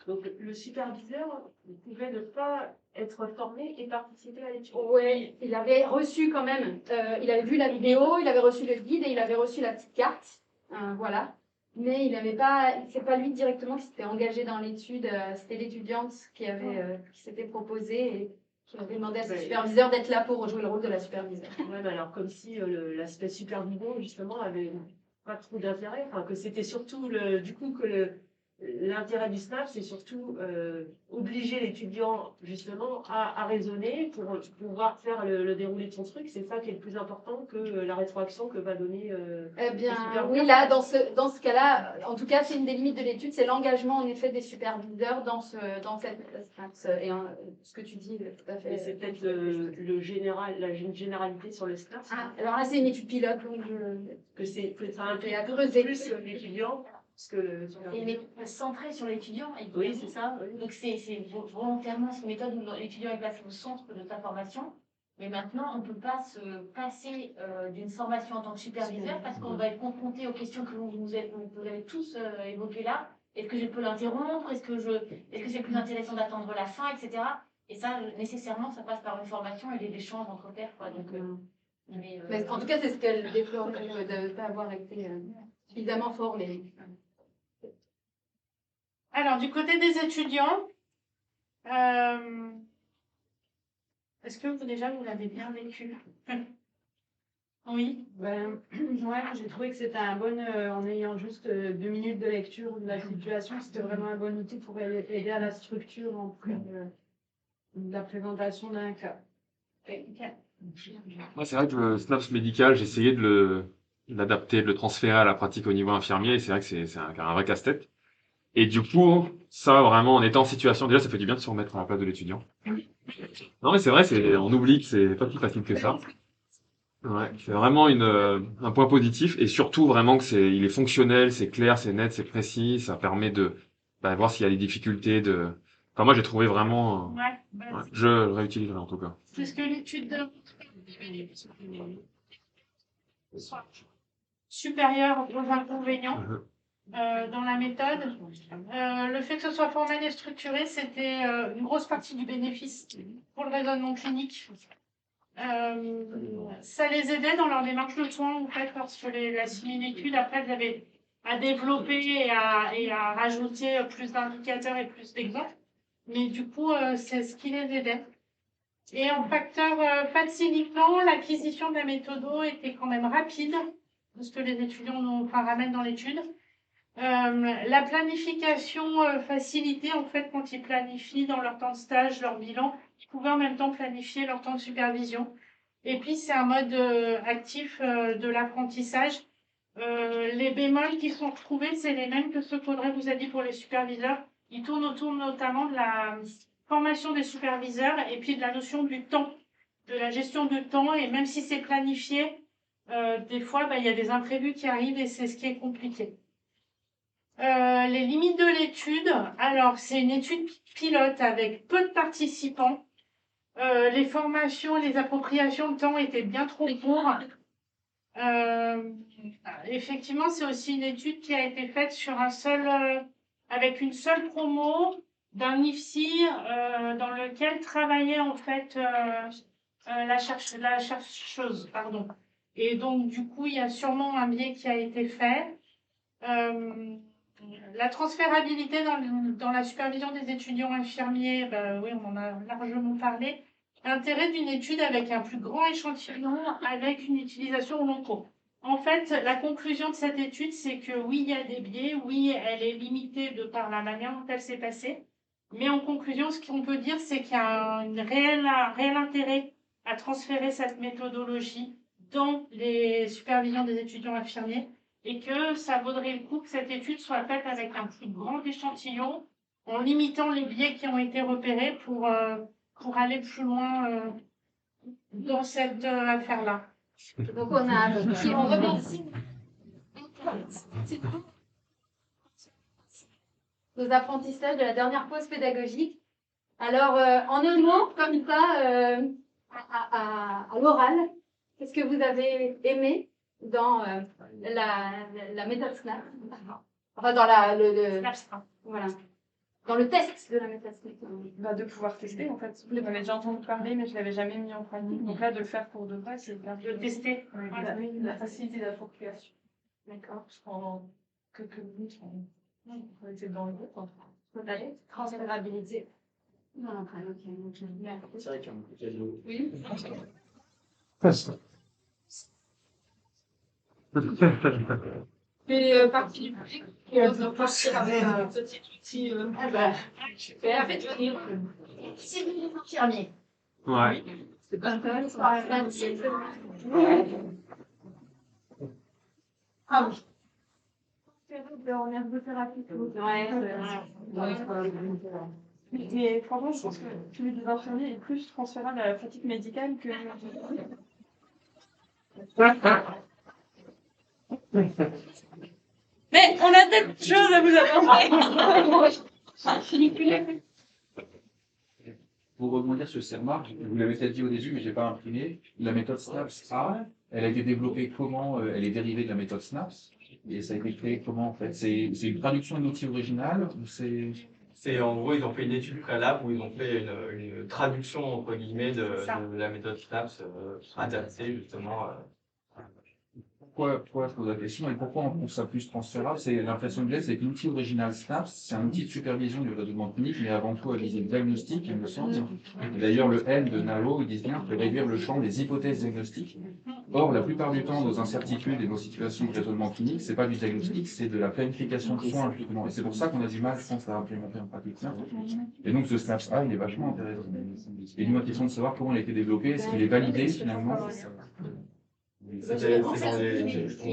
Donc le superviseur pouvait ne pas être formé et participer à l'étude. Oui, il avait reçu quand même, il avait vu la vidéo, il avait reçu le guide et il avait reçu la petite carte, voilà. Mais il n'avait pas, c'est pas lui directement qui s'était engagé dans l'étude, c'était l'étudiante qui s'était proposée et qui avait demandé à son superviseur d'être là pour jouer le rôle de la superviseure. Ouais, mais alors comme si l'aspect supervision justement avait pas trop d'intérêt, enfin que c'était surtout du coup que l'intérêt du SNAP, c'est surtout obliger l'étudiant justement à raisonner pour pouvoir faire le déroulé de son truc. C'est ça qui est le plus important que la rétroaction que va donner eh bien, le superviseur. oui, là, dans ce cas-là, en tout cas, c'est une des limites de l'étude, c'est l'engagement en effet des superviseurs dans cette et ce que tu dis, tout à fait. Et c'est peut-être la généralité sur le SNAP. Ah, alors là, c'est une étude pilote, donc que ça implique creuser plus l'étudiant. Et centré sur l'étudiant. Oui, c'est ça. Oui. Donc c'est volontairement une méthode où l'étudiant est placé au centre de sa formation. Mais maintenant, on ne peut pas se passer d'une formation en tant que superviseur parce qu'on va être confronté aux questions que vous avez tous évoquées là. Est-ce que je peux l'interrompre? Est-ce que c'est plus intéressant d'attendre la fin, etc. Et ça, nécessairement, ça passe par une formation et des échanges entre pairs, quoi. Donc, mais en tout cas, c'est ce qu'elle déplore de ne pas avoir été suffisamment formée. Alors, du côté des étudiants, est-ce que vous l'avez bien vécu? Oui. Ouais, j'ai trouvé que c'était un bon, en ayant juste 2 minutes de lecture de la situation, c'était vraiment un bon outil pour aider à la structure en plus de la présentation d'un cas. Moi, c'est vrai que le SNAPS médical, j'ai essayé de l'adapter, de le transférer à la pratique au niveau infirmier, et c'est vrai que c'est un vrai casse-tête. Et du coup, ça, vraiment, en étant en situation, déjà, ça fait du bien de se remettre à la place de l'étudiant. Non, mais c'est vrai, on oublie que c'est pas plus facile que ça. Ouais, c'est vraiment un point positif, et surtout, vraiment, il est fonctionnel, c'est clair, c'est net, c'est précis, ça permet de voir s'il y a des difficultés Enfin, moi, j'ai trouvé vraiment... ouais, je le réutiliserai, en tout cas. C'est ce que l'étude de... supérieurs aux inconvénients dans la méthode. Le fait que ce soit formel et structuré, c'était une grosse partie du bénéfice pour le raisonnement clinique. Ça les aidait dans leur démarche de soins, en fait, parce que la similitude, après, elles avaient à développer et à rajouter plus d'indicateurs et plus d'exemples. Mais du coup, c'est ce qui les aidait. Et en facteur facilitant, l'acquisition de la méthodo était quand même rapide, ce que les étudiants ramènent dans l'étude. La planification facilitée, en fait, quand ils planifient dans leur temps de stage, leur bilan, ils pouvaient en même temps planifier leur temps de supervision. Et puis, c'est un mode actif de l'apprentissage. Les bémols qui sont retrouvés, c'est les mêmes que ceux qu'Audrey vous a dit pour les superviseurs. Ils tournent autour notamment de la formation des superviseurs et puis de la notion du temps, de la gestion du temps. Et même si c'est planifié, des fois, il y a des imprévus qui arrivent et c'est ce qui est compliqué. Les limites de l'étude, alors c'est une étude pilote avec peu de participants. Les formations, les appropriations de temps étaient bien trop courts. Effectivement, c'est aussi une étude qui a été faite sur avec une seule promo d'un IFSI dans lequel travaillait en fait la chercheuse, pardon. Et donc du coup, il y a sûrement un biais qui a été fait. La transférabilité dans la supervision des étudiants infirmiers, oui, on en a largement parlé. L'intérêt d'une étude avec un plus grand échantillon, avec une utilisation au long cours. En fait, la conclusion de cette étude, c'est que oui, il y a des biais, oui, elle est limitée de par la manière dont elle s'est passée. Mais en conclusion, ce qu'on peut dire, c'est qu'il y a un réel intérêt à transférer cette méthodologie dans les supervisions des étudiants infirmiers et que ça vaudrait le coup que cette étude soit faite avec un plus grand échantillon, en limitant les biais qui ont été repérés pour aller plus loin dans cette affaire-là. Donc on remercie nos apprentissages de la dernière pause pédagogique. Alors, en un mot, comme ça, à l'oral, qu'est-ce que vous avez aimé dans la méthode SNAP? Enfin, dans voilà. Dans le test de la méthode SNAP. De pouvoir tester, en fait. Je l'avais déjà entendu parler, mais je ne l'avais jamais mis en pratique. Donc là, de le faire pour de vrai, c'est bien. De tester. Oui, la facilité d'appropriation. D'accord. Parce qu'en quelques minutes, on était dans le groupe. Transférabilité. Non, C'est vrai qu'il y a un peu de oui. Mais partie du public qui va partir avec un petit outil. Super. En fait, venir. C'est le infirmier. Ouais. C'est pas intéressant. Ah oui. En ergothérapie. Mais franchement, je pense que celui des infirmiers est plus transférable à la pratique médicale que. Mais on a d'autres choses à vous apporter. Pour rebondir sur ces remarques, vous l'avez peut-être dit au début, mais je n'ai pas imprimé, la méthode SNAPS A, elle a été développée comment? Elle est dérivée de la méthode SNAPS, et ça a été créé comment en fait? C'est une traduction de l'outil original ou c'est en gros, ils ont fait une étude préalable où ils ont fait une traduction entre guillemets de la méthode SNAPS adaptée justement. Pourquoi je pose la question et pourquoi on trouve ça plus transférable? C'est l'impression que j'ai, c'est que l'outil original SNAPS, c'est un outil de supervision du raisonnement clinique, mais avant tout à visée diagnostique, il me semble. Et d'ailleurs, le N de NAO, ils disent bien que réduire le champ des hypothèses diagnostiques. Or, la plupart du temps, nos incertitudes et nos situations de raisonnement clinique, c'est pas du diagnostic, c'est de la planification de soins, justement. Et c'est pour ça qu'on a du mal, je pense, à implémenter en pratique ça. Et donc, ce SNAPS A, il est vachement intéressant. Et nous, ma question de savoir comment il a été développé, est-ce qu'il est validé, finalement? En fait, c'est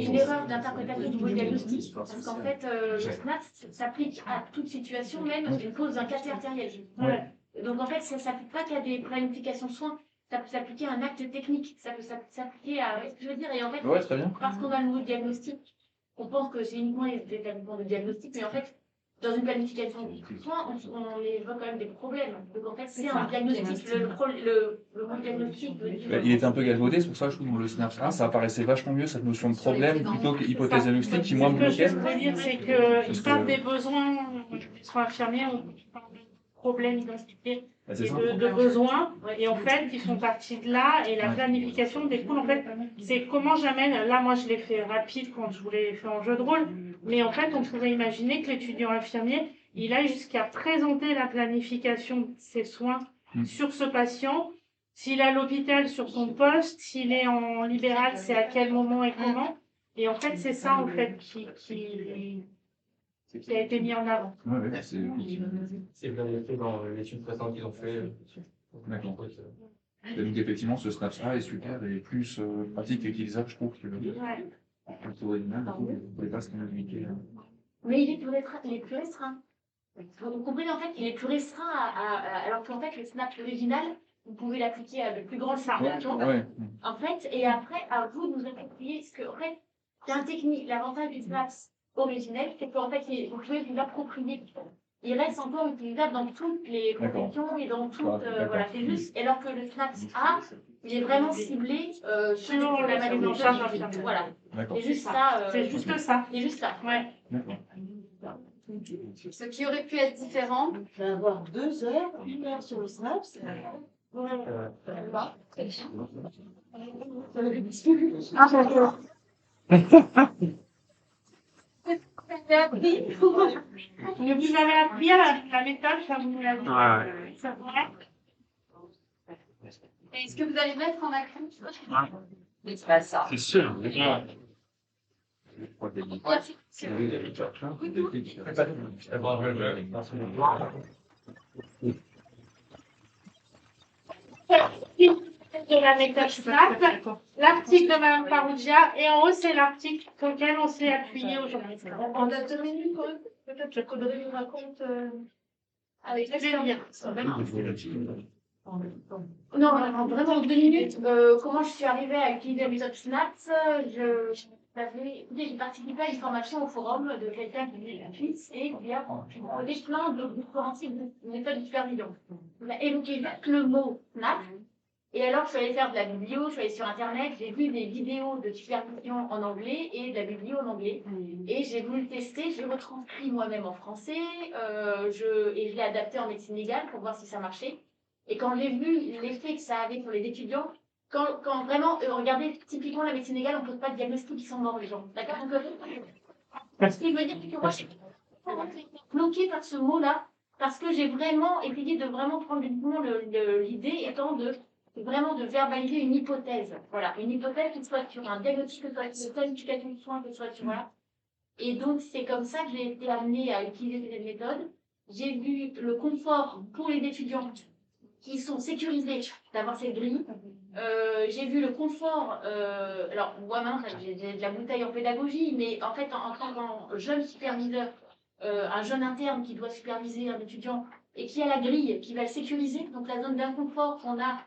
une erreur d'interprétation du mot diagnostic, parce qu'en fait, le SNAPS s'applique à toute situation, même cause d'un cassé artériel. Ouais. Donc en fait, ça ne s'applique pas qu'à des planifications de soins, ça peut s'appliquer à un acte technique, ça peut s'appliquer à ce que je veux dire. Et en fait, Ouais, très bien. parce qu'on a le mot diagnostic, on pense que c'est uniquement les établissements de diagnostic, mais en fait, dans une planification de soins, on évoque quand même des problèmes. Donc en fait, c'est un diagnostic, le mot diagnostic. Il était un peu galvaudé, c'est pour ça que je trouve que le SNAPS 1, ça apparaissait vachement mieux, cette notion de problème, plutôt qu'hypothèse diagnostique, qui moi me Ce que je bloquait. veux dire, c'est qu'ils parlent des besoins, ils sont infirmiers, on parle de problèmes identifiés et de besoins, et en fait, ils sont partis de là, et la planification découle, en fait, c'est comment j'amène, là, moi, je l'ai fait rapide quand je voulais faire en jeu de rôle, mais en fait, on pourrait imaginer que l'étudiant infirmier, il aille jusqu'à présenter la planification de ses soins sur ce patient. S'il est à l'hôpital, sur son poste, s'il est en libéral, c'est à quel moment et comment. Et en fait, c'est ça, en fait, qui a été mis en avant. Ouais, C'est bien fait dans l'étude précédente qu'ils ont fait. D'accord. Donc effectivement, ce SNAPS-là est super et plus pratique et utilisable, je trouve, que le original. Je ne pas ce qu'on a indiqué. Mais il est plus restreint. Vous comprenez, en fait, il est plus restreint alors qu'en fait, le SNAP original, vous pouvez l'appliquer à de plus grandes situations. En fait, et après, à vous de nous approprier, parce que, en fait, c'est un technique. L'avantage du SNAPS originel, c'est qu'en fait, vous pouvez vous l'approprier. Il reste encore utilisable dans toutes les professions et dans toutes. Voilà, c'est juste. Alors que le SNAPS A, il est vraiment ciblé sur la maladie en charge infirmière. Voilà. C'est juste ça. C'est juste ça. C'est juste ça. Ouais. Ce qui aurait pu être différent. Je vais avoir 2 heures, 1 heure sur le SNAPS. Mais vous avez appris la méthode, ça vous l'avez. Ça Est-ce que vous allez mettre en action? C'est pas ça. C'est sûr. De la méthode SNAP, l'article de Mme Parougia, et en haut, c'est l'article sur lequel on s'est appuyé aujourd'hui. On a 2 minutes, peut-être que Audrey nous raconte avec l'expérience. Non, vraiment 2 minutes. Comment je suis arrivée à utiliser la méthode SNAPS? J'ai participé à une formation au forum de quelqu'un qui est gratuite et qui a proposé plein de différents types de méthodes de supervision. On a évoqué juste le mot SNAP. Et alors, je suis allée faire de la biblio, je suis allée sur Internet, j'ai vu des vidéos de supervision en anglais et de la biblio en anglais. Et j'ai voulu tester, j'ai retranscrit moi-même en français, et je l'ai adapté en médecine légale pour voir si ça marchait. Et quand j'ai vu l'effet que ça avait sur les étudiants, quand vraiment, regardez, typiquement la médecine légale, on ne pose pas de diagnostic, ils sont morts les gens. D'accord? Donc, ce qui veut dire que moi, j'ai été bloquée par ce mot-là, parce que j'ai vraiment essayé de vraiment prendre uniquement l'idée étant vraiment de verbaliser une hypothèse. Voilà, une hypothèse qui soit sur un diagnostic, que ce soit sur une planification de soins, que ce soit sur. Voilà. Et donc, c'est comme ça que j'ai été amenée à utiliser cette méthode. J'ai vu le confort pour les étudiants qui sont sécurisés d'avoir cette grille. J'ai vu le confort, alors moi maintenant j'ai de la bouteille en pédagogie, mais en fait en tant que jeune superviseur, un jeune interne qui doit superviser un étudiant et qui a la grille, qui va le sécuriser, donc la zone d'inconfort qu'on a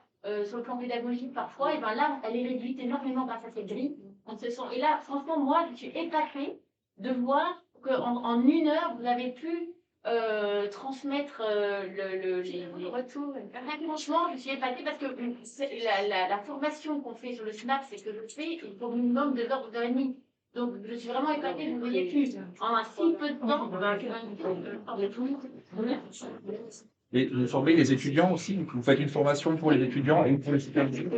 sur le plan pédagogique parfois, et ben là elle est réduite énormément grâce à cette grille. Et là franchement moi je suis épatée de voir qu'en 1 heure vous avez pu transmettre les retours. Franchement, je suis épatée parce que la formation qu'on fait sur le SNAP, c'est que je fais pour minimum 2 heures, 2 heures et demie. Donc, je suis vraiment épatée, vous voyez plus en un si peu de temps. Et vous formez les étudiants aussi, vous faites une formation pour les étudiants et pour les superviseurs.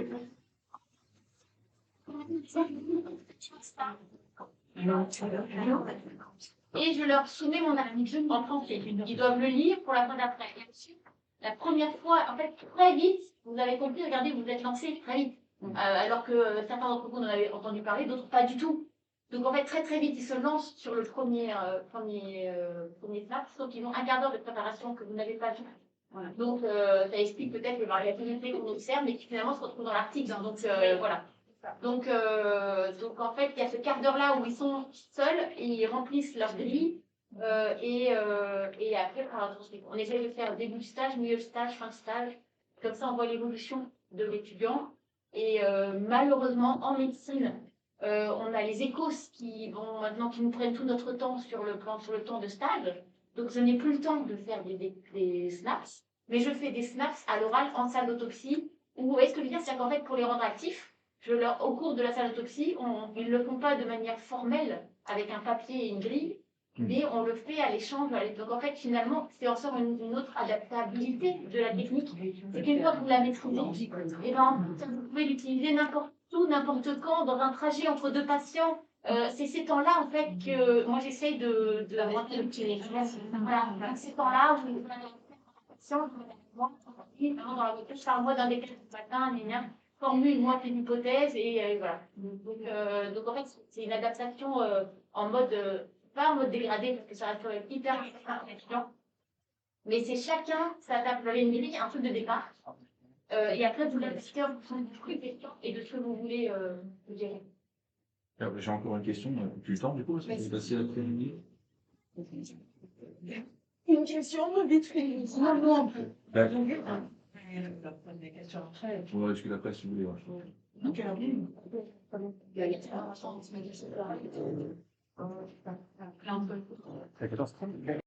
Et je leur soumets mon article en français. Ils doivent le lire pour la fin d'après. La première fois, en fait, très vite, vous avez compris, regardez, vous êtes lancés très vite. Alors que certains d'entre vous en avaient entendu parler, d'autres pas du tout. Donc en fait, très très vite, ils se lancent sur le premier snap, sauf qu'ils ont 1/4 d'heure de préparation que vous n'avez pas vu. Voilà. Donc ça explique peut-être les variabilités qu'on observe, mais qui finalement se retrouvent dans l'article. Hein. Donc voilà. Donc en fait, il y a ce quart d'heure-là où ils sont seuls, et ils remplissent leur grille, et après, on essaie de faire début de stage, milieu de stage, fin de stage. Comme ça, on voit l'évolution de l'étudiant. Et malheureusement, en médecine, on a les écos qui nous prennent tout notre temps sur le temps de stage. Donc, je n'ai plus le temps de faire des snaps, mais je fais des snaps à l'oral en salle d'autopsie. Ou, vous voyez ce que je veux dire? C'est-à-dire qu'en fait, pour les rendre actifs, au cours de la salle d'autopsie, ils ne le font pas de manière formelle, avec un papier et une grille, mais on le fait à l'échange. Donc, en fait, finalement, c'est en sort une autre adaptabilité de la technique. C'est qu'une fois que vous la maîtrisez, et ben, en fait, vous pouvez l'utiliser n'importe où, n'importe quand, dans un trajet entre deux patients. C'est ces temps-là, en fait, que moi, j'essaye de voilà, ces temps-là où vous avez un patient, dans la voiture, je pars moi d'un décalage du matin, formule moi une hypothèse, et voilà. Donc, en fait, c'est une adaptation en mode, pas en mode dégradé, parce que ça reste hyper important, mais c'est chacun s'adapte. Vous avez une grille, un truc de départ, et après, vous l'adaptez en fonction du question et de ce que vous voulez gérer. J'ai encore une question, plus le temps du coup, parce que c'est passé l'après-midi. Une question, vite fait. Non, on peut. D'accord. Des questions après. On va discuter après si vous voulez. Ouais. Ok, À 14h30.